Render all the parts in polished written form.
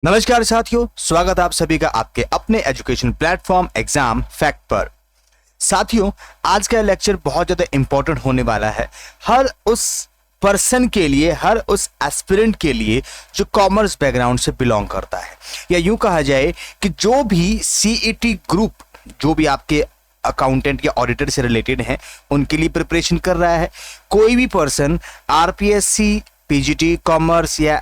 नमस्कार साथियों, स्वागत है आप सभी का आपके अपने एजुकेशन प्लेटफॉर्म एग्जाम फैक्ट पर। साथियों, आज का लेक्चर बहुत ज्यादा इंपॉर्टेंट होने वाला है हर उस पर्सन के लिए, हर उस एस्पिरेंट के लिए जो कॉमर्स बैकग्राउंड से बिलोंग करता है, या यूं कहा जाए कि जो भी सीईटी ग्रुप, जो भी आपके अकाउंटेंट या ऑडिटर से रिलेटेड हैं, उनके लिए प्रिपरेशन कर रहा है। कोई भी पर्सन आरपीएससी, पीजीटी, कॉमर्स या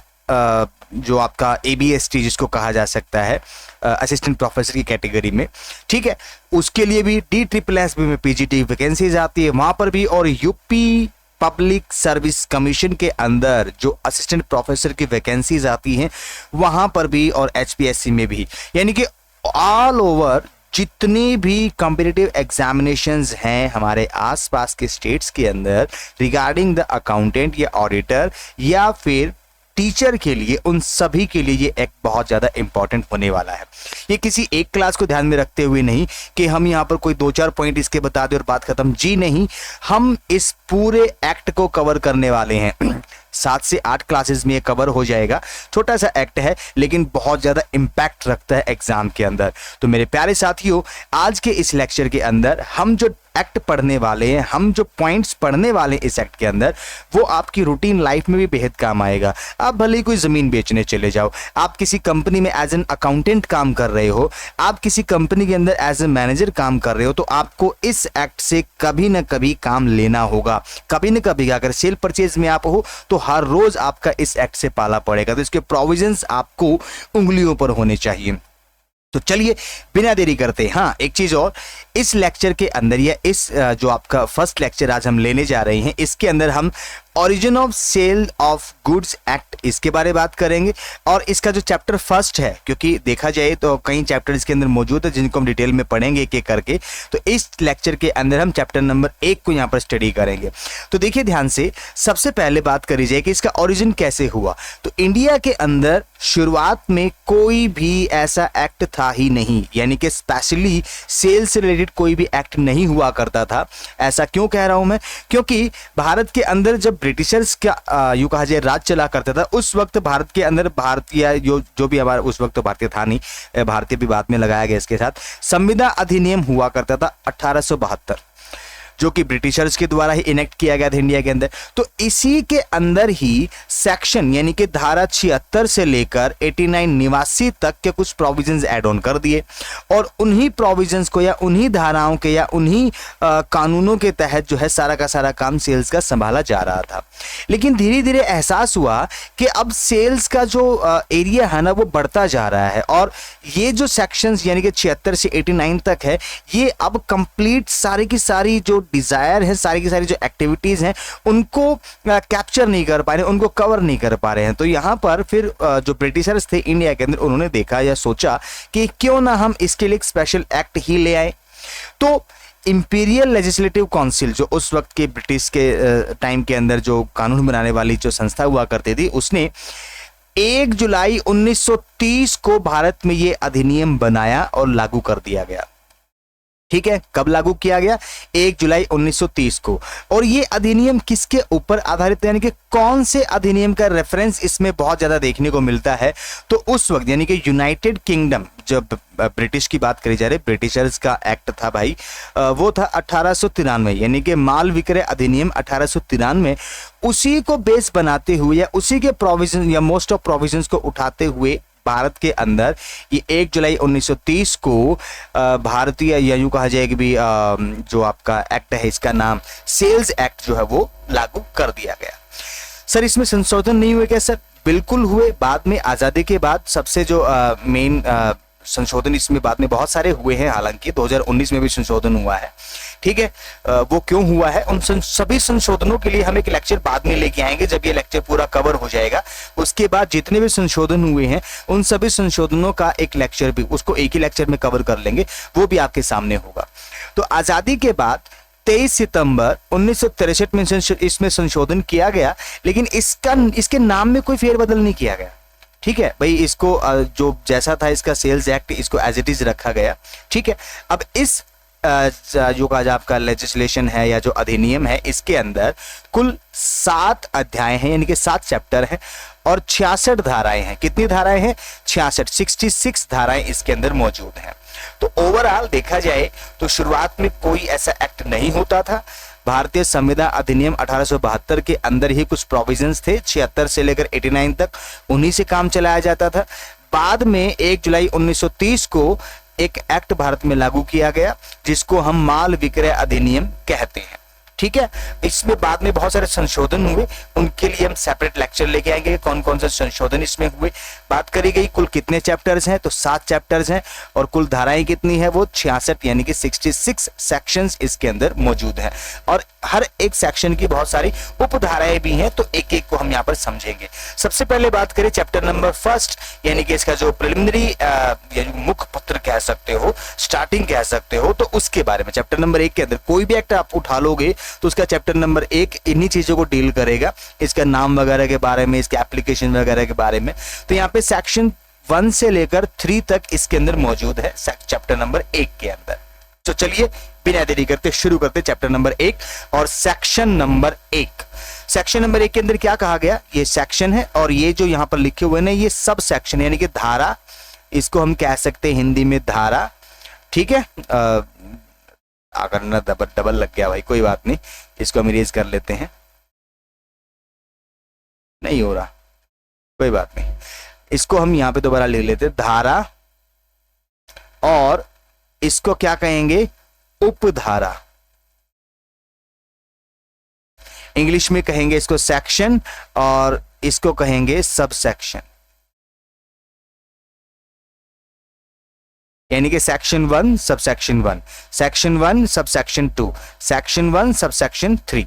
जो आपका एबीएसटी जिसको कहा जा सकता है असिस्टेंट प्रोफेसर की कैटेगरी में, ठीक है, उसके लिए भी DSSS में पीजीटी वैकेंसीज आती है वहां पर भी, और यूपी पब्लिक सर्विस कमीशन के अंदर जो असिस्टेंट प्रोफेसर की वैकेंसीज आती हैं वहां पर भी, और एचपीएससी में भी। यानी कि ऑल ओवर जितनी भी कॉम्पिटिटिव एग्जामिनेशंस हैं हमारे आसपास के स्टेट्स के अंदर रिगार्डिंग द अकाउंटेंट या ऑडिटर या फिर टीचर के लिए, उन सभी के लिए ये एक बहुत ज्यादा इंपॉर्टेंट होने वाला है। ये किसी एक क्लास को ध्यान में रखते हुए नहीं कि हम यहाँ पर कोई 2-4 पॉइंट इसके बता दें और बात खत्म, जी नहीं। हम इस पूरे एक्ट को कवर करने वाले हैं। 7 से 8 क्लासेस में ये कवर हो जाएगा। छोटा सा एक्ट है लेकिन बहुत ज्यादा इंपैक्ट रखता है एग्जाम के अंदर। तो मेरे प्यारे साथियों, आज के इस लेक्चर के अंदर हम जो एक्ट पढ़ने वाले हैं, हम जो पॉइंट्स पढ़ने वाले हैं इस एक्ट के अंदर, वो आपकी रूटीन लाइफ में भी बेहद काम आएगा। आप भले ही कोई जमीन बेचने चले जाओ, आप किसी कंपनी में एज एन अकाउंटेंट काम कर रहे हो, आप किसी कंपनी के अंदर एज ए मैनेजर काम कर रहे हो, तो आपको इस एक्ट से कभी ना कभी काम लेना होगा। कभी ना कभी अगर सेल परचेज में आप हो तो हर रोज आपका इस एक्ट से पाला पड़ेगा। तो इसके प्रोविजंस आपको उंगलियों पर होने चाहिए। तो चलिए बिना देरी करते, हाँ एक चीज और, इस लेक्चर के अंदर या इस जो आपका फर्स्ट लेक्चर आज हम लेने जा रहे हैं, इसके अंदर हम origin of sale of goods act इसके बारे में बात करेंगे। और इसका जो चैप्टर फर्स्ट है, क्योंकि देखा जाए तो कई चैप्टर इसके अंदर मौजूद है जिनको हम डिटेल में पढ़ेंगे एक एक करके, तो इस लेक्चर के अंदर हम चैप्टर नंबर 1 को यहाँ पर स्टडी करेंगे। तो देखिए ध्यान से, सबसे पहले बात करी जाए कि इसका ओरिजिन कैसे हुआ। तो इंडिया के अंदर शुरुआत में कोई भी ऐसा एक्ट था ही नहीं, यानी कि स्पेशली सेल से रिलेटेड कोई भी एक्ट नहीं हुआ करता था। ऐसा क्यों कह रहा हूं मैं? क्योंकि भारत के अंदर जब ब्रिटिशर्स का यूं कहा जाए राज चला करता था, उस वक्त भारत के अंदर भारतीय जो भी हमारा उस वक्त तो भारतीय था नहीं, भारतीय भी बाद में लगाया गया इसके साथ, संविदा अधिनियम हुआ करता था 1872, जो कि ब्रिटिशर्स के द्वारा ही इनेक्ट किया गया था इंडिया के अंदर। तो इसी के अंदर ही सेक्शन यानी कि धारा 76 से लेकर 89 89 तक के कुछ प्रोविजंस ऐड ऑन कर दिए, और उन्हीं प्रोविजंस को या उन्हीं धाराओं के या उन्हीं कानूनों के तहत जो है सारा का सारा काम सेल्स का संभाला जा रहा था। लेकिन धीरे धीरे एहसास हुआ कि अब सेल्स का जो एरिया है ना वो बढ़ता जा रहा है, और ये जो सेक्शंस यानी कि 76 से 89 तक है, ये अब कंप्लीट सारी की सारी जो डिजायर है, सारी की सारी जो एक्टिविटीज हैं, उनको कैप्चर नहीं कर पा रहे, उनको कवर नहीं कर पा रहे हैं। तो यहां पर फिर जो ब्रिटिशर्स थे इंडिया के अंदर, उन्होंने देखा या सोचा कि क्यों ना हम इसके लिए एक स्पेशल एक्ट ही ले आए। तो इंपीरियल लेजिस्लेटिव काउंसिल, जो उस वक्त के ब्रिटिश के टाइम के अंदर जो कानून बनाने वाली जो संस्था हुआ करती थी, उसने 1 जुलाई 1930 को भारत में ये अधिनियम बनाया और लागू कर दिया गया। ठीक है, कब लागू किया गया? 1 जुलाई 1930 को। और ये अधिनियम किसके ऊपर आधारित है, यानी कि कौन से अधिनियम का रेफरेंस इसमें बहुत ज्यादा देखने को मिलता है? तो उस वक्त यानी कि यूनाइटेड किंगडम, जब ब्रिटिश की बात करी जा रही, ब्रिटिशर्स का एक्ट था भाई, वो था 1893, यानी कि माल विक्रय अधिनियम 1893। उसी को बेस बनाते हुए या उसी के प्रोविजन या मोस्ट ऑफ प्रोविजंस को उठाते हुए भारत के अंदर ये 1 जुलाई 1930 को भारतीय या यूं कहा जाए कि भी जो आपका एक्ट है, इसका नाम सेल्स एक्ट जो है वो लागू कर दिया गया। सर इसमें संशोधन नहीं हुए क्या? सर बिल्कुल हुए। बाद में आजादी के बाद सबसे जो मेन संशोधन इसमें बाद में बहुत सारे हुए हैं, हालांकि 2019 में भी संशोधन हुआ है। ठीक है, वो क्यों हुआ है, उन सभी संशोधनों के लिए हम एक लेक्चर बाद में लेके आएंगे जब ये लेक्चर पूरा कवर हो जाएगा। उसके बाद जितने भी संशोधन हुए हैं उन सभी संशोधनों का एक लेक्चर भी, उसको एक ही लेक्चर में कवर कर लेंगे, वो भी आपके सामने होगा। तो आजादी के बाद 23 सितंबर 1963 में इसमें संशोधन किया गया, लेकिन इसके नाम में कोई फेरबदल नहीं किया गया। ठीक है भाई, इसको जो जैसा था इसका सेल्स एक्ट, इसको एज इट इज रखा गया। ठीक है, अब इस जो आज आपका लेजिस्लेशन है या जो अधिनियम है, इसके अंदर कुल 7 अध्याय हैं, यानी कि 7 चैप्टर हैं और 66 धाराएं हैं। कितनी धाराएं हैं? 66 धाराएं इसके अंदर मौजूद हैं। तो ओवरऑल देखा जाए तो शुरुआत में कोई ऐसा एक्ट नहीं होता था। भारतीय संविधान अधिनियम 1872 के अंदर ही कुछ प्रोविजंस थे, 76 से लेकर 89 तक उन्हीं से काम चलाया जाता था। बाद में 1 जुलाई 1930 को एक एक्ट भारत में लागू किया गया जिसको हम माल विक्रय अधिनियम कहते हैं। ठीक है, इसमें बाद में बहुत सारे संशोधन हुए, उनके लिए हम सेपरेट लेक्चर लेके आएंगे कौन कौन से संशोधन इसमें हुए। बात करी गई कुल कितने चैप्टर्स हैं, तो 7 चैप्टर्स हैं और कुल धाराएं कितनी है, वो 66 यानी कि 66 सेक्शंस इसके अंदर मौजूद हैं और हर एक सेक्शन की बहुत सारी उपधाराएं भी हैं, तो एक एक को हम यहाँ पर समझेंगे। सबसे पहले बात करें चैप्टर नंबर 1 यानी कि इसका जो प्रिलिमिनरी मुख्य पत्र कह सकते हो, स्टार्टिंग कह सकते हो, तो उसके बारे में चैप्टर नंबर 1 के अंदर कोई भी एक्ट आप उठा लोगे तो उसका चैप्टर नंबर 1 इन्हीं चीजों को डील करेगा, इसका नाम वगैरह के बारे में, इसके एप्लीकेशन वगैरह के बारे में। तो यहाँ पे सेक्शन 1 से लेकर 3 तक इसके अंदर मौजूद है चैप्टर नंबर 1 के अंदर। तो चलिए बिना देरी करते शुरू करते चैप्टर नंबर 1 और सेक्शन नंबर 1। सेक्शन नंबर 1 के अंदर क्या कहा गया, ये सेक्शन है और ये जो यहां पर लिखे हुए हैं ये सब सेक्शन यानी कि धारा, इसको हम कह सकते हैं हिंदी में धारा। ठीक है, अगर ना डबल लग गया भाई, कोई बात नहीं, इसको हम इरेज कर लेते हैं, नहीं हो रहा कोई बात नहीं, इसको हम यहां पे दोबारा ले लेते हैं धारा और इसको क्या कहेंगे, उपधारा। इंग्लिश में कहेंगे इसको सेक्शन और इसको कहेंगे सब सेक्शन, यानी कि section 1 sub section 1, section 1 sub section 2, section 1 sub section 3।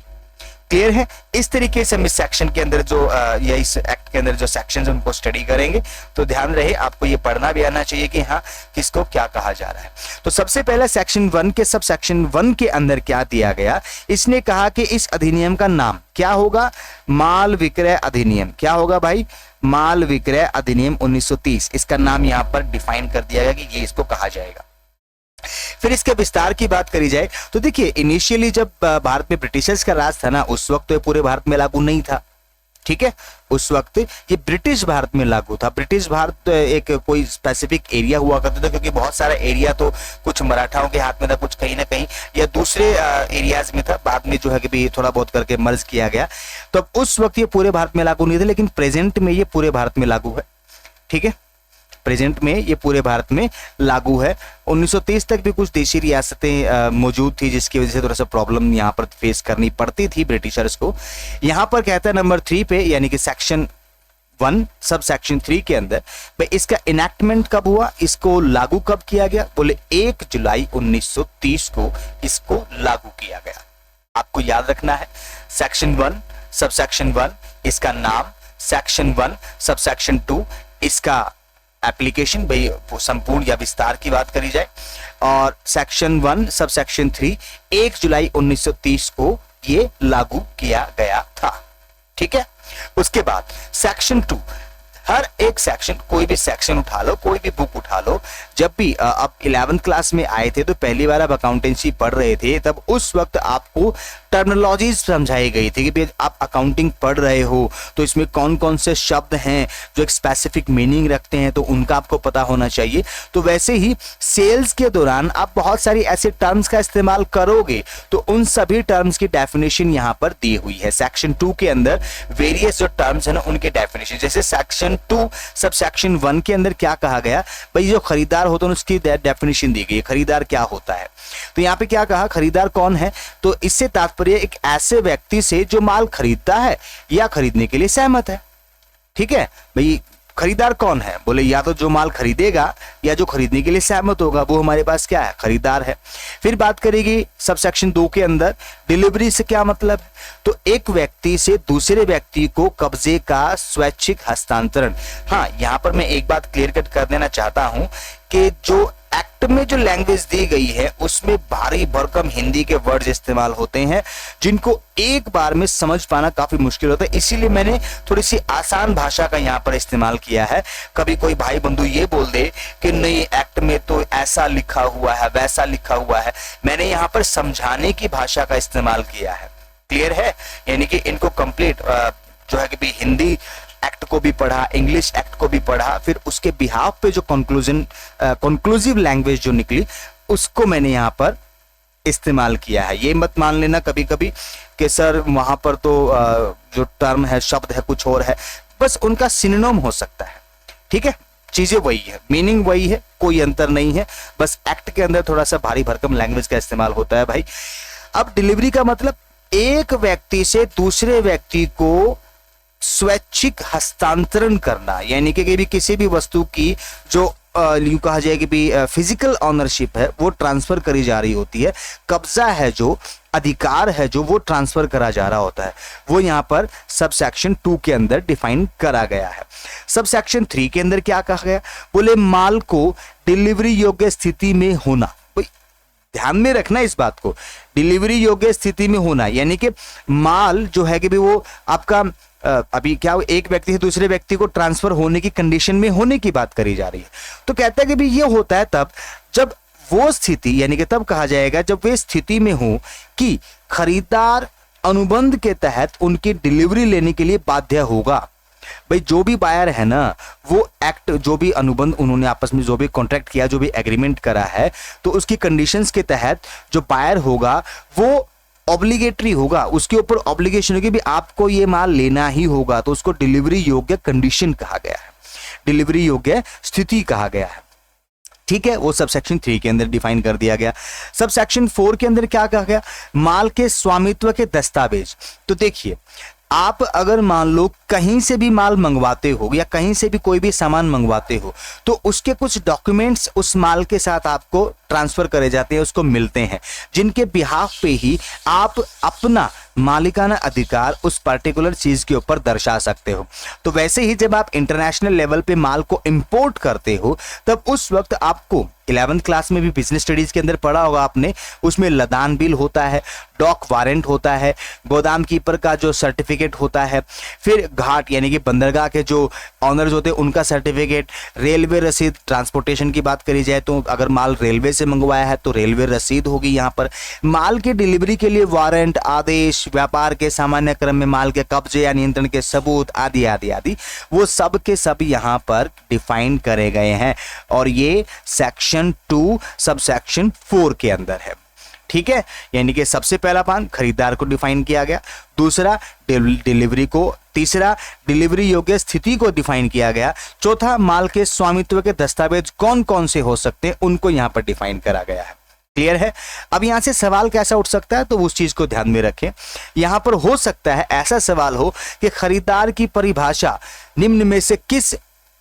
Clear है? इस तरीके से हम इस सेक्शन के अंदर जो या इस एक्ट के अंदर जो सेक्शंस उनको स्टडी करेंगे। तो ध्यान रहे आपको ये पढ़ना भी आना चाहिए कि हाँ किसको क्या कहा जा रहा है। तो सबसे पहले सेक्शन 1 के सब सेक्शन 1 के अंदर क्या दिया गया, इसने कहा कि इस अधिनियम का नाम क्या होगा, माल विक्रय अधिनियम। क्या होगा भाई, माल विक्रय अधिनियम 1930, इसका नाम यहां पर डिफाइन कर दिया गया कि ये इसको कहा जाएगा। फिर इसके विस्तार की बात करी जाए तो देखिए इनिशियली जब भारत में ब्रिटिशर्स का राज था ना, उस वक्त तो ये पूरे भारत में लागू नहीं था। ठीक है, उस वक्त ये ब्रिटिश भारत में लागू था। ब्रिटिश भारत एक कोई स्पेसिफिक एरिया हुआ करता था, क्योंकि बहुत सारा एरिया तो कुछ मराठाओं के हाथ में था, कुछ कहीं ना कहीं या दूसरे एरियाज में था। बाद में जो है कि भी थोड़ा बहुत करके मर्ज किया गया। तो अब उस वक्त ये पूरे भारत में लागू नहीं था, लेकिन प्रेजेंट में ये पूरे भारत में लागू है। ठीक है, प्रेजेंट में ये पूरे भारत में लागू है। 1930 तक भी कुछ देशी रियासतें मौजूद थी, जिसकी वजह से थोड़ा सा प्रॉब्लम यहाँ पर फेस करनी पड़ती थी ब्रिटिशर्स को। यहाँ पर कहता है नंबर 3 पे, यानी कि सेक्शन 1 सब सेक्शन 3 के अंदर भाई इसका इनैक्टमेंट कब हुआ, इसको लागू कब किया गया, बोले 1 जुलाई 1930 को इसको लागू किया गया। आपको याद रखना है सेक्शन 1 सब सेक्शन 1 इसका नाम, सेक्शन 1 सब सेक्शन 2 इसका एप्लीकेशन, भाई वो संपूर्ण या विस्तार की बात करी जाए, और सेक्शन 1 सब सेक्शन 3 1 जुलाई 1930 को ये लागू किया गया था। ठीक है, उसके बाद सेक्शन 2, हर एक सेक्शन, कोई भी सेक्शन उठा लो, कोई भी बुक उठा लो, जब भी आप 11th क्लास में आए थे तो पहली बार आप अकाउंटेंसी पढ़ रहे थे, तब उस वक्त आपको टर्मिनोलॉजीज समझाई गई थी कि आप अकाउंटिंग पढ़ रहे हो तो इसमें कौन कौन से शब्द हैं जो एक स्पेसिफिक मीनिंग रखते हैं, तो उनका आपको पता होना चाहिए। तो वैसे ही सेल्स के दौरान आप बहुत सारी ऐसे टर्म्स का इस्तेमाल करोगे, तो उन सभी टर्म्स की डेफिनेशन यहाँ पर दी हुई है। सेक्शन 2 के अंदर वेरियस जो टर्म्स है ना उनके डेफिनेशन, जैसे सेक्शन 2 सब सेक्शन 1 के अंदर क्या कहा गया, भाई जो खरीदार होता है उसकी डेफिनेशन दी गई, खरीदार क्या होता है। तो यहाँ पे क्या कहा, खरीदार कौन है, तो इससे तात्पर्य एक ऐसे व्यक्ति से जो माल खरीदता है या खरीदने के लिए सहमत है। ठीक है भाई, खरीदार कौन है, बोले या तो जो माल खरीदेगा या जो खरीदने के लिए सहमत होगा, वो हमारे पास क्या है, खरीदार है। फिर बात करेगी सब सेक्शन 2 के अंदर डिलीवरी से क्या मतलब है, तो एक व्यक्ति से दूसरे व्यक्ति को कब्जे का स्वैच्छिक हस्तांतरण। हाँ, यहां पर मैं एक बात क्लियर कट कर देना चाहता हूं कि जो एक्ट में जो लैंग्वेज दी गई है उसमें भारी भरकम हिंदी के वर्ड्स इस्तेमाल होते हैं जिनको एक बार में समझ पाना काफी मुश्किल होता है। इसीलिए मैंने थोड़ी सी आसान भाषा का यहाँ पर इस्तेमाल किया है। कभी कोई भाई बंधु ये बोल दे कि नहीं एक्ट में तो ऐसा लिखा हुआ है वैसा लिखा हुआ है, मैंने यहाँ पर समझाने की भाषा का इस्तेमाल किया है। क्लियर है? यानी कि इनको कंप्लीट जो है कि भी हिंदी एक्ट को भी पढ़ा, इंग्लिश एक्ट को भी पढ़ा, फिर उसके बिहाफ पे जो कंक्लूसिव लैंग्वेज जो निकली उसको मैंने यहाँ पर इस्तेमाल किया है। ये मत मान लेना कभी कभी कि सर वहां पर तो जो टर्म है शब्द है कुछ और है, बस उनका सिनोनिम हो सकता है। ठीक है, चीजें वही है, मीनिंग वही है, कोई अंतर नहीं है, बस एक्ट के अंदर थोड़ा सा भारी भरकम लैंग्वेज का इस्तेमाल होता है भाई। अब डिलीवरी का मतलब एक व्यक्ति से दूसरे व्यक्ति को स्वैच्छिक हस्तांतरण करना, यानी कि किसी भी वस्तु की जो यूं कहा जाए कि भी फिजिकल ऑनरशिप है वो ट्रांसफर करी जा रही होती है, कब्जा है जो अधिकार है जो वो ट्रांसफर करा जा रहा होता है, वो यहाँ पर सब सेक्शन 2 के अंदर डिफाइन करा गया है। सब सेक्शन 3 के अंदर क्या कहा गया? बोले माल को डिलीवरी योग्य स्थिति में होना। ध्यान में रखना इस बात को, डिलीवरी योग्य स्थिति में होना यानी कि माल जो है कि भी वो आपका अभी क्या एक व्यक्ति से दूसरे व्यक्ति को ट्रांसफर होने की कंडीशन में होने की बात करी जा रही है। तो कहता है कि भी ये होता है तब जब वो स्थिति, यानी कि तब कहा जाएगा जब वे स्थिति में हो कि खरीदार अनुबंध के तहत उनकी डिलीवरी लेने के लिए बाध्य होगा। भाई जो भी बायर है ना, वो एक्ट जो भी अनुबंध उन्होंने आपस में जो भी कॉन्ट्रैक्ट किया, जो भी एग्रीमेंट करा है, तो उसकी कंडीशंस के तहत जो बायर होगा वो ऑब्लिगेटरी होगा, उसके ऊपर ऑब्लिगेशन होगी भी आपको ये माल लेना ही होगा, तो उसको डिलीवरी योग्य कंडीशन कहा गया है, डिलीवरी योग्य स्थिति कहा गया है। ठीक है, वो सब सेक्शन 3 के अंदर डिफाइन कर दिया गया। सब सेक्शन 4 के अंदर क्या कहा गया? माल के स्वामित्व के दस्तावेज। तो देखिए, आप अगर मान लो कहीं से भी माल मंगवाते हो या कहीं से भी कोई भी सामान मंगवाते हो तो उसके कुछ डॉक्यूमेंट्स उस माल के साथ आपको ट्रांसफर करे जाते हैं, उसको मिलते हैं, जिनके बिहाफ पे ही आप अपना मालिकाना अधिकार उस पर्टिकुलर चीज के ऊपर दर्शा सकते हो। तो वैसे ही जब आप इंटरनेशनल लेवल पे माल को इंपोर्ट करते हो तब उस वक्त आपको 11th क्लास में भी बिजनेस स्टडीज के अंदर पढ़ा होगा आपने, उसमें लदान बिल होता है, डॉक वारंट होता है, गोदाम कीपर का जो सर्टिफिकेट होता है, फिर घाट यानी कि बंदरगाह के जो ऑनर्स होते हैं उनका सर्टिफिकेट, रेलवे रसीद, ट्रांसपोर्टेशन की बात करी जाए तो अगर माल रेलवे से मंगवाया है तो रेलवे रसीद होगी। यहाँ पर माल की डिलीवरी के लिए वारंट, आदेश, व्यापार के सामान्य क्रम में माल के कब्जे या नियंत्रण के सबूत आदि आदि आदि, वो सब के सब यहाँ पर डिफाइन करे गए हैं और ये सेक्शन 2 सब सेक्शन 4 के अंदर है। ठीक है, यानी कि सबसे पहला पान खरीदार को डिफाइन किया गया, दूसरा डिलीवरी को, तीसरा डिलीवरी योग्य स्थिति को डिफाइन किया गया, चौथा माल के स्वामित्व के दस्तावेज कौन कौन से हो सकते हैं उनको यहां पर डिफाइन करा गया है। क्लियर है? अब यहां से सवाल कैसा उठ सकता है तो उस चीज को ध्यान में रखें। यहां पर हो सकता है ऐसा सवाल हो कि खरीदार की परिभाषा निम्न में से किस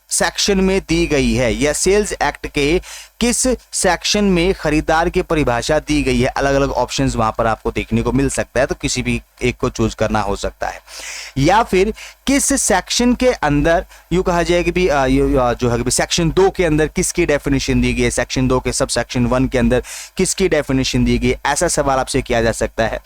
सेक्शन में दी गई है या सेल्स एक्ट के किस सेक्शन में खरीदार की परिभाषा दी गई है। अलग अलग ऑप्शंस वहां पर आपको देखने को मिल सकता है, तो किसी भी एक को चूज करना हो सकता है। या फिर किस सेक्शन के अंदर यूं कहा जाए कि भी जो है कि सेक्शन 2 के अंदर किसकी डेफिनेशन दी गई है, सेक्शन 2 के सब सेक्शन 1 के अंदर किसकी डेफिनेशन दी गई है, ऐसा सवाल आपसे किया जा सकता है।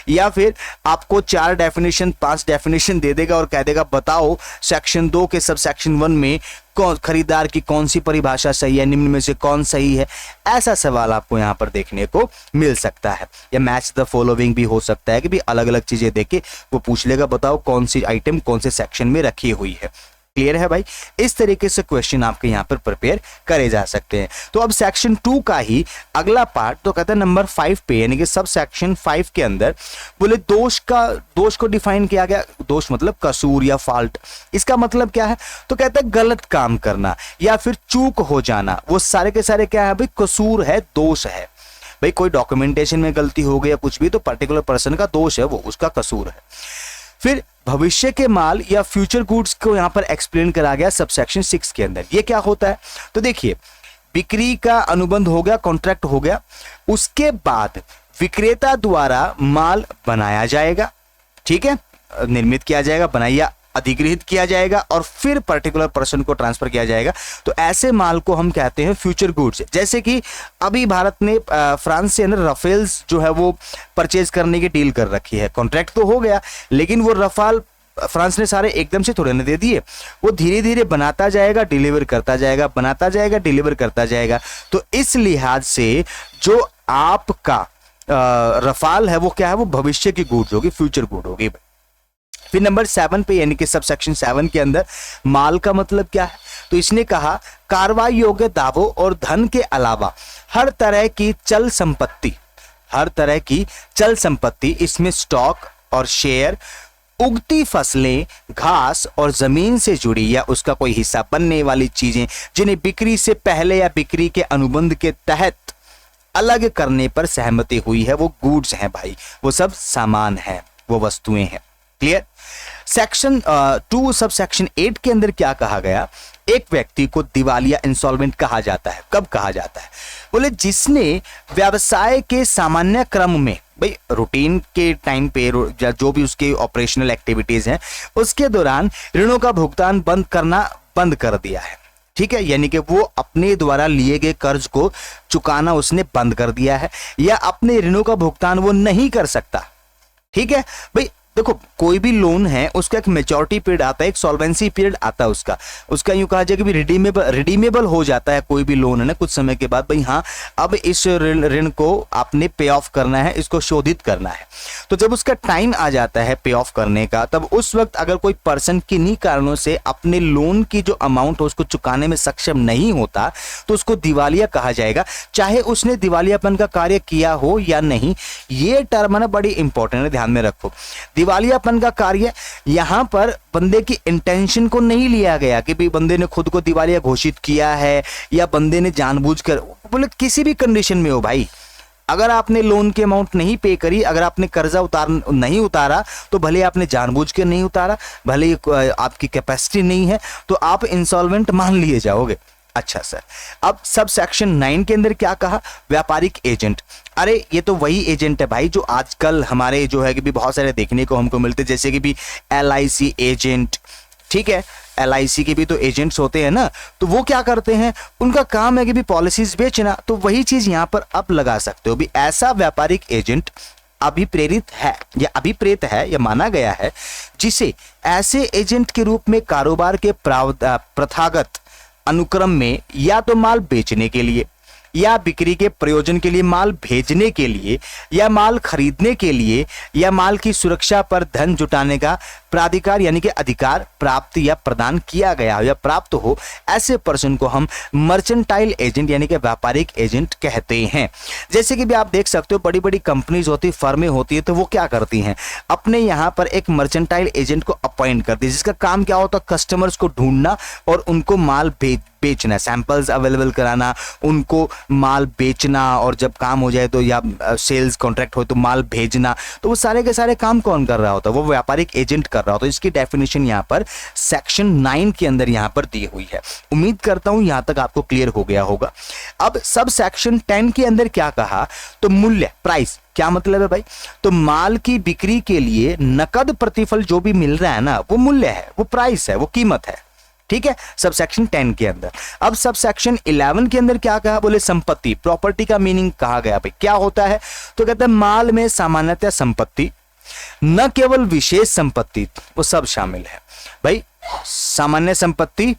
या फिर आपको 4 डेफिनेशन 5 डेफिनेशन दे देगा और कह देगा बताओ सेक्शन 2 के सब सेक्शन 1 में कौन खरीदार की कौन सी परिभाषा सही है, निम्न में से कौन सही है। ऐसा सवाल आपको यहां पर देखने को मिल सकता है। या मैच द फॉलोइंग भी हो सकता है कि भी अलग अलग चीजें देके वो पूछ लेगा बताओ कौन सी आइटम कौन से सेक्शन में रखी हुई है। क्लियर है भाई? इस तरीके से क्वेश्चन आपके यहाँ पर प्रिपेयर करे जा सकते हैं। तो अब सेक्शन 2 का ही अगला पार्ट तो कहता है नंबर 5 पे, यानी कि सब सेक्शन 5 के अंदर बोले दोष को डिफाइन किया गया। दोष मतलब कसूर या फॉल्ट। इसका मतलब क्या है? तो कहता है गलत काम करना या फिर चूक हो जाना। वो सारे के सारे क्या है भाई? कसूर है, दोष है। भाई कोई डॉक्यूमेंटेशन में गलती हो गई या कुछ भी तो पर्टिकुलर पर्सन का दोष है, वो उसका कसूर है। फिर भविष्य के माल या फ्यूचर गुड्स को यहां पर एक्सप्लेन करा गया सबसेक्शन 6 के अंदर। ये क्या होता है? तो देखिए, बिक्री का अनुबंध हो गया, कॉन्ट्रैक्ट हो गया, उसके बाद विक्रेता द्वारा माल बनाया जाएगा, ठीक है, निर्मित किया जाएगा, बनाया अधिग्रहित किया जाएगा और फिर पर्टिकुलर पर्सन को ट्रांसफर किया जाएगा। तो ऐसे माल को हम कहते हैं फ्यूचर गुड्स। जैसे कि अभी भारत ने फ्रांस से राफेल्स जो है वो परचेज करने की डील कर रखी है, कॉन्ट्रैक्ट तो हो गया, लेकिन वो रफाल फ्रांस ने सारे एकदम से थोड़े ना दे दिए, वो धीरे धीरे बनाता जाएगा, डिलीवर करता जाएगा, बनाता जाएगा, डिलीवर करता जाएगा। तो इस लिहाज से जो आपका रफाल है वो क्या है, वो भविष्य की गुड्स होगी, फ्यूचर गुड होगी। फिर नंबर 7 पे यानी कि सब सेक्शन 7 के अंदर माल का मतलब क्या है, तो इसने कहा कार्रवाई योग्य दावों और धन के अलावा हर तरह की चल संपत्ति, हर तरह की चल संपत्ति, इसमें स्टॉक और शेयर, उगती फसलें, घास और जमीन से जुड़ी या उसका कोई हिस्सा बनने वाली चीजें जिन्हें बिक्री से पहले या बिक्री के अनुबंध के तहत अलग करने पर सहमति हुई है, वो गुड्स हैं भाई, वो सब सामान है, वो वस्तुएं हैं। क्लियर। सेक्शन 2 सब सेक्शन 8 के अंदर क्या कहा गया, एक व्यक्ति को दिवालिया इंसॉल्वेंट कहा जाता है। कब कहा जाता है, बोले जिसने व्यवसाय के सामान्य क्रम में, भाई रूटीन के टाइम पे जो भी उसके ऑपरेशनल एक्टिविटीज हैं उसके दौरान ऋणों का भुगतान बंद कर दिया है। ठीक है, यानी कि वो अपने द्वारा लिए गए कर्ज को चुकाना उसने बंद कर दिया है, या अपने ऋणों का भुगतान वो नहीं कर सकता। ठीक है भाई, देखो कोई भी लोन है उसका एक मैच्योरिटी पीरियड आता है, एक सॉल्वेंसी पीरियड आता है उसका यूं कहा जाए कि भी रिडीमेबल हो जाता है कोई भी लोन है ना कुछ समय के बाद, भाई हाँ अब इस ऋण को आपने पे ऑफ करना है, इसको शोधित करना है। तो जब उसका टाइम आ जाता है पे ऑफ करने का, तब उस वक्त अगर कोई पर्सन किन्हीं कारणों से अपने लोन की जो अमाउंट हो उसको चुकाने में सक्षम नहीं होता तो उसको दिवालिया कहा जाएगा, चाहे उसने दिवालियापन का कार्य किया हो या नहीं। ये टर्म है ना बड़ी इंपॉर्टेंट है, ध्यान में रखो। दिवालियापन का कार्य यहां पर बंदे की इंटेंशन को नहीं लिया गया कि भाई बंदे ने खुद को दिवालिया घोषित किया है या बंदे ने जानबूझकर, बोले किसी भी कंडीशन में हो भाई, अगर आपने लोन की अमाउंट नहीं पे करी, अगर आपने कर्जा नहीं उतारा, तो भले आपने जानबूझ के नहीं उतारा, भले आपकी कैपेसिटी नहीं है, तो आप इंसॉल्वेंट मान लिए जाओगे। अच्छा सर, अब सब सेक्शन 9 के अंदर क्या कहा, व्यापारिक एजेंट। अरे ये तो वही एजेंट है भाई जो आजकल हमारे जो है कि भी बहुत सारे देखने को हमको मिलते, जैसे कि भी LIC एजेंट। ठीक है, LIC के भी तो एजेंट्स होते हैं ना, तो वो क्या करते हैं, उनका काम है कि भी पॉलिसीज बेचना, तो वही चीज यहां पर आप लगा सकते हो भी ऐसा व्यापारिक एजेंट अभिप्रेरित है या माना गया है जिसे ऐसे एजेंट के रूप में कारोबार के प्रथागत अनुक्रम में या तो माल बेचने के लिए या बिक्री के प्रयोजन के लिए, माल भेजने के लिए या माल खरीदने के लिए या माल की सुरक्षा पर धन जुटाने का प्राधिकार यानी कि अधिकार प्राप्त या प्रदान किया गया हो या प्राप्त हो, ऐसे पर्सन को हम मर्चेंटाइल एजेंट यानी कि व्यापारिक एजेंट कहते हैं। जैसे कि भी आप देख सकते हो बड़ी बड़ी कंपनीज होती है, फर्में होती है, तो वो क्या करती हैं, अपने यहाँ पर एक मर्चेंटाइल एजेंट को अपॉइंट करती है, जिसका काम क्या होता है, कस्टमर्स को ढूंढना और उनको माल बेचना, सैंपल्स अवेलेबल कराना, उनको माल बेचना, और जब काम हो जाए तो या सेल्स कॉन्ट्रैक्ट हो तो माल भेजना, तो वो सारे के सारे काम कौन कर रहा होता है, वो व्यापारिक एजेंट कर रहा होता है। इसकी डेफिनेशन यहाँ पर सेक्शन 9 के अंदर यहाँ पर दी हुई है। उम्मीद करता हूं यहाँ तक आपको क्लियर हो गया होगा। अब सब सेक्शन 10 के अंदर क्या कहा, तो मूल्य, प्राइस, क्या मतलब है भाई, तो माल की बिक्री के लिए नकद प्रतिफल जो भी मिल रहा है ना, वो मूल्य है, वो प्राइस है, वो कीमत है। ठीक है, सब सेक्शन 10 के अंदर। अब सब सेक्शन 11 के अंदर क्या कहा, बोले संपत्ति, प्रॉपर्टी का मीनिंग कहा गया भाई क्या होता है, तो कहते हैं माल में सामान्यतः संपत्ति, न केवल विशेष संपत्ति, वो सब शामिल है भाई, सामान्य संपत्ति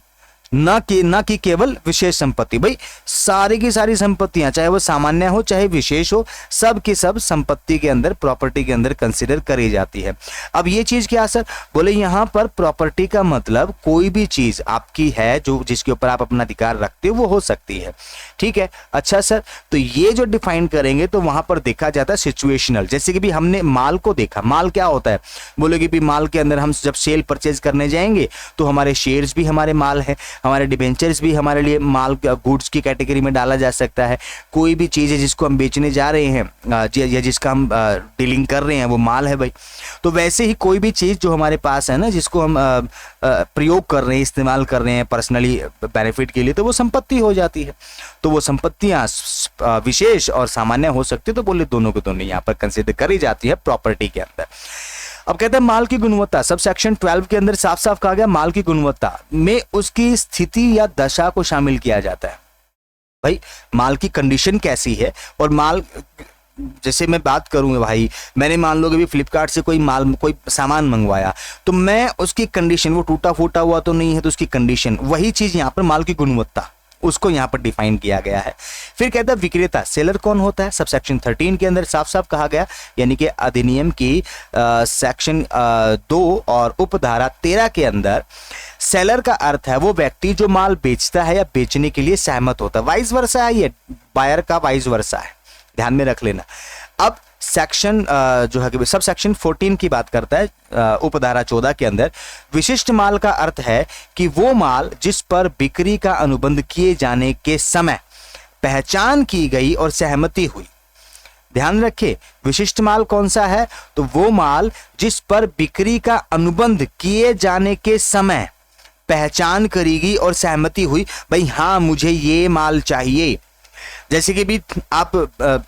न कि केवल विशेष संपत्ति, भाई सारी की सारी संपत्तियां चाहे वो सामान्य हो चाहे विशेष हो, सब की सब संपत्ति के अंदर, प्रॉपर्टी के अंदर कंसीडर करी जाती है। अब ये चीज क्या सर, बोले यहां पर प्रॉपर्टी का मतलब कोई भी चीज आपकी है जो जिसके ऊपर आप अपना अधिकार रखते हो वो हो सकती है। ठीक है, अच्छा सर, तो ये जो डिफाइन करेंगे तो वहां पर देखा जाता है सिचुएशनल। जैसे कि भी हमने माल को देखा, माल क्या होता है, बोले कि भी माल के अंदर हम जब सेल परचेज करने जाएंगे तो हमारे शेयर्स भी हमारे माल है, हमारे डिबेंचर्स भी हमारे लिए माल, गुड्स की कैटेगरी में डाला जा सकता है। कोई भी चीज़ है जिसको हम बेचने जा रहे हैं या जिसका हम डीलिंग कर रहे हैं वो माल है भाई। तो वैसे ही कोई भी चीज़ जो हमारे पास है ना, जिसको हम प्रयोग कर रहे हैं, इस्तेमाल कर रहे हैं पर्सनली बेनिफिट के लिए, तो वो संपत्ति हो जाती है। तो वो संपत्तियां विशेष और सामान्य हो सकती है, तो बोले दोनों को दोनों यहाँ पर कंसिडर करी जाती है प्रॉपर्टी के अंदर। अब कहते हैं माल की गुणवत्ता, सब सेक्शन 12 के अंदर साफ साफ कहा गया माल की गुणवत्ता में उसकी स्थिति या दशा को शामिल किया जाता है। भाई माल की कंडीशन कैसी है, और माल जैसे मैं बात करूँ भाई, मैंने मान लो कि भी फ्लिपकार्ट से कोई सामान मंगवाया, तो मैं उसकी कंडीशन, वो टूटा फूटा हुआ तो नहीं है, तो उसकी कंडीशन, वही चीज यहाँ पर माल की गुणवत्ता, उसको यहाँ पर डिफाइन किया गया है। फिर कहता है विक्रेता, सेलर कौन होता है, सब सेक्शन 13 के अंदर साफ साफ कहा गया, यानी कि अधिनियम की सेक्शन 2 और उपधारा 13 के अंदर सेलर का अर्थ है वो व्यक्ति जो माल बेचता है या बेचने के लिए सहमत होता है। वाइस वर्सा है, ये बायर का वाइस वर्सा है, ध्यान में रख लेना। अब सेक्शन जो है कि सब सेक्शन 14 की बात करता है, उपधारा 14 के अंदर विशिष्ट माल का अर्थ है कि वो माल जिस पर बिक्री का अनुबंध किए जाने के समय पहचान की गई और सहमति हुई। ध्यान रखिए, विशिष्ट माल कौन सा है, तो वो माल जिस पर बिक्री का अनुबंध किए जाने के समय पहचान करेगी और सहमति हुई, भाई हाँ मुझे ये माल चाहिए। जैसे कि भी आप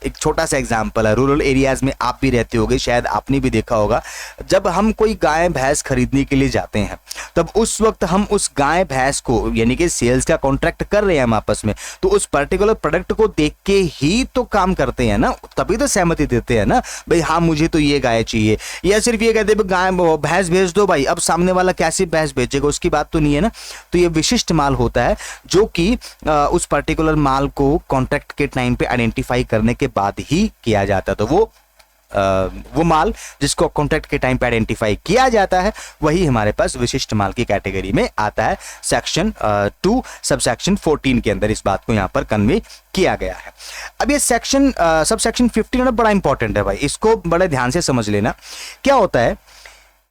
एक छोटा सा एग्जांपल है, रूरल एरियाज में आप भी रहते होगे, शायद आपने भी देखा होगा, जब हम कोई गाय भैंस खरीदने के लिए जाते हैं, तब उस वक्त हम उस गाय भैंस को, यानी कि सेल्स का कॉन्ट्रैक्ट कर रहे हैं हम आपस में, तो उस पर्टिकुलर प्रोडक्ट को देख के ही तो काम करते हैं ना, तभी तो सहमति देते हैं ना, भाई हाँ मुझे तो ये गाय चाहिए। या सिर्फ ये कहते हैं गाय भैंस भेज दो भाई, अब सामने वाला कैसे भैंस भेजेगा, उसकी बात तो नहीं है ना। तो ये विशिष्ट माल होता है जो कि उस पर्टिकुलर माल को कॉन्ट्रैक्ट के टाइम पे आइडेंटिफाई करने के बाद ही किया जाता है। तो वो माल जिसको कॉन्ट्रैक्ट के टाइम पे आइडेंटिफाई किया जाता है वही हमारे पास विशिष्ट माल की कैटेगरी में आता है। सेक्शन 2 सब सेक्शन 14 के अंदर इस बात को यहां पर कन्वे किया गया है। अब ये सेक्शन सब सेक्शन 15 बड़ा इंपॉर्टेंट है भाई, इसको बड़े ध्यान से समझ लेना। क्या होता है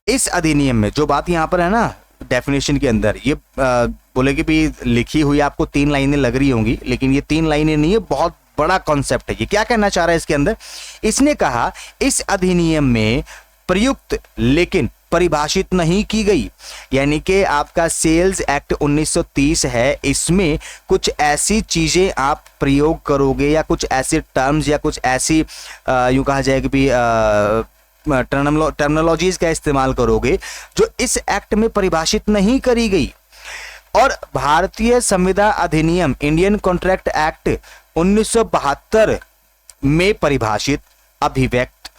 इस अधिनियम में, जो बात यहां पर है ना डेफिनेशन के अंदर, ये बोले कि भी लिखी हुई आपको 3 लाइनें लग रही होंगी, लेकिन ये 3 लाइनें नहीं है, बहुत बड़ा कॉन्सेप्ट है। ये क्या कहना चाह रहा है इसके अंदर, इसने कहा इस अधिनियम में प्रयुक्त लेकिन परिभाषित नहीं की गई, यानी कि आपका सेल्स एक्ट 1930 है, इसमें कुछ ऐसी चीजें आप प्रयोग करोगे या कुछ ऐसे टर्म्स या कुछ ऐसी यूं कहा जाए कि भी टर्मिनोलॉजीज का इस्तेमाल करोगे जो इस एक्ट में परिभाषित नहीं करी गई। और भारतीय संविदा अधिनियम इंडियन कॉन्ट्रैक्ट एक्ट 1972 में परिभाषित अभिव्यक्त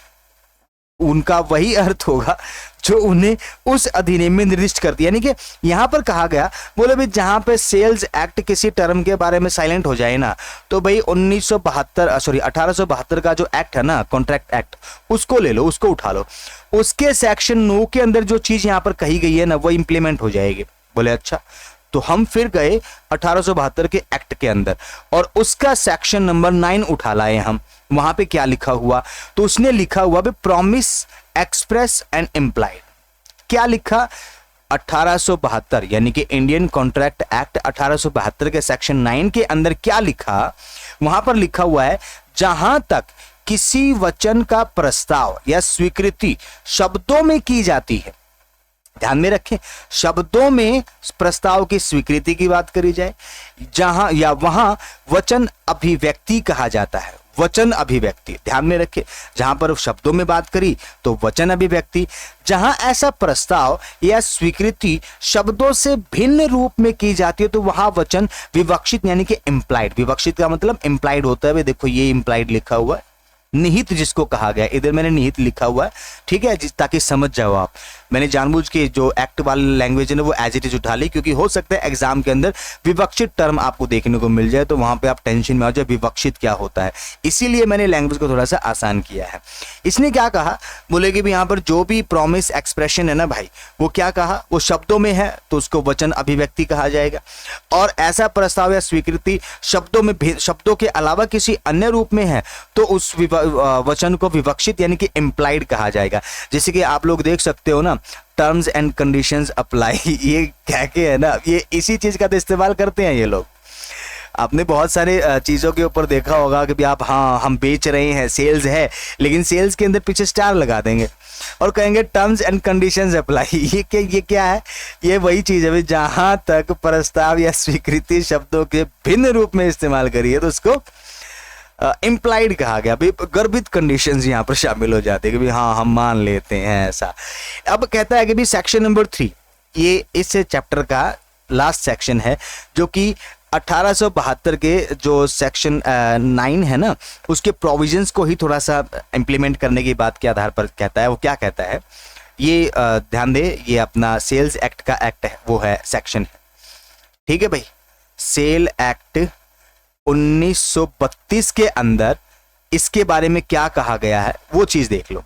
उनका वही अर्थ होगा जो उन्हें उस अधिनियम में निर्दिष्ट करती है। यानी कि यहां पर कहा गया, बोले भाई जहां पे सेल्स एक्ट किसी टर्म के बारे में साइलेंट हो जाए ना, तो भाई 1872 का जो एक्ट है ना, कॉन्ट्रैक्ट एक्ट, उसको ले लो, उसको उठा लो, उसके सेक्शन 9 के अंदर जो चीज यहां पर कही गई है ना, वो इंप्लीमेंट हो जाएगी। बोले अच्छा, तो हम फिर गए 1872 के एक्ट के अंदर और उसका सेक्शन नंबर 9 उठा लाए हम। वहां पे क्या लिखा हुआ, तो उसने लिखा हुआ भी प्रॉमिस एक्सप्रेस एंड इम्प्लाइड। क्या लिखा, 1872 यानी कि इंडियन कॉन्ट्रैक्ट एक्ट 1872 के सेक्शन 9 के अंदर क्या लिखा, वहां पर लिखा हुआ है जहां तक किसी वचन का प्रस्ताव या स्वीकृति शब्दों में की जाती है, ध्यान में रखें, शब्दों में प्रस्ताव की स्वीकृति की बात करी जाए, जहां या वहां वचन अभिव्यक्ति कहा जाता है, वचन अभिव्यक्ति, ध्यान में रखें, जहां पर शब्दों में बात करी तो वचन अभिव्यक्ति, जहां ऐसा प्रस्ताव या स्वीकृति शब्दों से भिन्न रूप में की जाती है तो वहां वचन विवक्षित यानी कि इंप्लाइड। विवक्षित का मतलब इंप्लाइड होता है, देखो ये इंप्लाइड लिखा हुआ है, निहित जिसको कहा गया, इधर मैंने निहित लिखा हुआ है, ठीक है, ताकि समझ जाओ आप। मैंने जानबूझ के जो एक्ट वाली लैंग्वेज है ना वो एज इट इज उठा ली, क्योंकि हो सकता है एग्जाम के अंदर विवक्षित टर्म आपको देखने को मिल जाए, तो वहां पे आप टेंशन में आ जाए विवक्षित क्या होता है, इसीलिए मैंने लैंग्वेज को थोड़ा सा आसान किया है। इसने क्या कहा, बोले कि भी यहाँ पर जो भी प्रॉमिस एक्सप्रेशन है ना भाई, वो क्या कहा, वो शब्दों में है तो उसको वचन अभिव्यक्ति कहा जाएगा, और ऐसा प्रस्ताव या स्वीकृति शब्दों में, शब्दों के अलावा किसी अन्य रूप में है तो उस वचन को विवक्षित यानी कि इंप्लाइड कहा जाएगा। जैसे कि आप लोग देख सकते हो ना, टर्म्स एंड कंडीशंस अप्लाई, ये क्या के है ना, ये इसी चीज का तो इस्तेमाल करते हैं ये लोग। आपने बहुत सारे चीज़ों के ऊपर देखा होगा कि भी आप, हाँ हम बेच रहे हैं, सेल्स है, लेकिन सेल्स के अंदर पीछे स्टार लगा देंगे और कहेंगे टर्म्स एंड कंडीशंस अप्लाई। ये क्या है, ये वही चीज़ है जहाँ तक प्रस्ताव या स्वीकृति शब्दों के भिन्न रूप में इस्तेमाल करिए तो उसको इम्प्लाइड कहा गया, भाई गर्भित कंडीशंस यहाँ पर शामिल हो जाते हैं कि भाई हाँ हम मान लेते हैं ऐसा। अब कहता है कि भाई सेक्शन नंबर 3 ये इस चैप्टर का लास्ट सेक्शन है, जो कि 1872 के जो सेक्शन 9 है ना, उसके प्रोविजंस को ही थोड़ा सा इम्प्लीमेंट करने की बात के आधार पर कहता है। वो क्या कहता है ये ध्यान दे, ये अपना सेल्स एक्ट का एक्ट है, वो है सेक्शन है, ठीक है भाई। सेल एक्ट 1932 के अंदर इसके बारे में क्या कहा गया है वो चीज देख लो।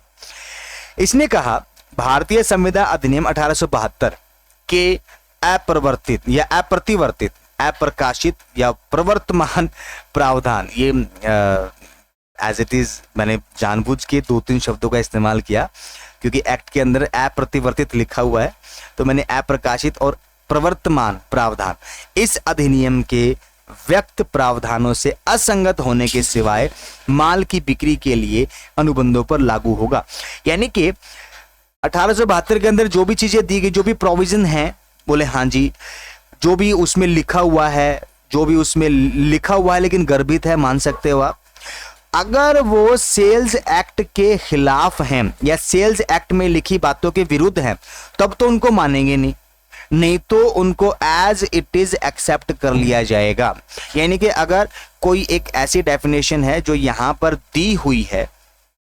इसने कहा भारतीय संविदा अधिनियम 1872 के अप्रवर्तित या अप्रतिवर्तित, अप्रकाशित या प्रवर्तमान प्रावधान, ये एज इट इज मैंने जानबूझ के 2-3 शब्दों का इस्तेमाल किया क्योंकि एक्ट के अंदर अप्रतिवर्तित लिखा हुआ है, तो मैंने अप्रकाशित और प्रवर्तमान प्रावधान इस अधिनियम के व्यक्त प्रावधानों से असंगत होने के सिवाय माल की बिक्री के लिए अनुबंधों पर लागू होगा। यानी कि 1872 के अंदर जो भी चीजें दी गई, जो भी प्रोविजन है, बोले हाँ जी, जो भी उसमें लिखा हुआ है, जो भी उसमें लिखा हुआ है लेकिन गर्भित है, मान सकते हो आप, अगर वो सेल्स एक्ट के खिलाफ हैं या सेल्स एक्ट में लिखी बातों के विरुद्ध हैं, तब तो उनको मानेंगे नहीं तो उनको एज इट इज एक्सेप्ट कर लिया जाएगा। यानी कि अगर कोई एक ऐसी डेफिनेशन है जो यहां पर दी हुई है,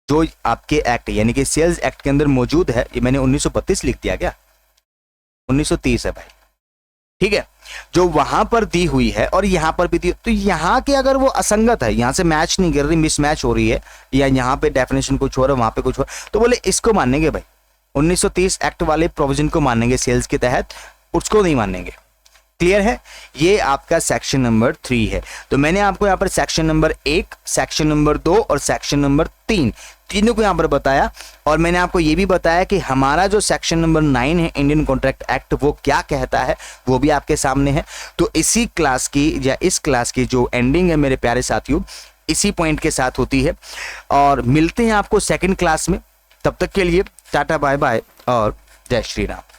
जो आपके एक्ट यानी कि सेल्स एक्ट के अंदर मौजूद है, ये मैंने 1932 लिख दिया क्या, 1930 है भाई, ठीक है, जो वहां पर दी हुई है और यहां पर भी दी, तो यहां के अगर वो असंगत है, यहां से मैच नहीं कर रही, मिसमैच हो रही है, या यहां पे डेफिनेशन कुछ हो रहा है वहां पे कुछ हो, तो बोले इसको मानेंगे भाई, 1930 एक्ट वाले प्रोविजन को मानेंगे सेल्स के तहत, उसको नहीं मानेंगे। क्लियर है? ये आपका सेक्शन नंबर 3 है। तो मैंने आपको यहाँ पर सेक्शन नंबर 1, सेक्शन नंबर 2 और सेक्शन नंबर 3 तीनों को यहाँ पर बताया, और मैंने आपको ये भी बताया कि हमारा जो सेक्शन नंबर 9 है इंडियन कॉन्ट्रैक्ट एक्ट, वो क्या कहता है वो भी आपके सामने है। तो इसी क्लास की या इस क्लास की जो एंडिंग है मेरे प्यारे साथियों, इसी पॉइंट के साथ होती है, और मिलते हैं आपको सेकेंड क्लास में। तब तक के लिए टाटा बाय बाय और जय श्री राम।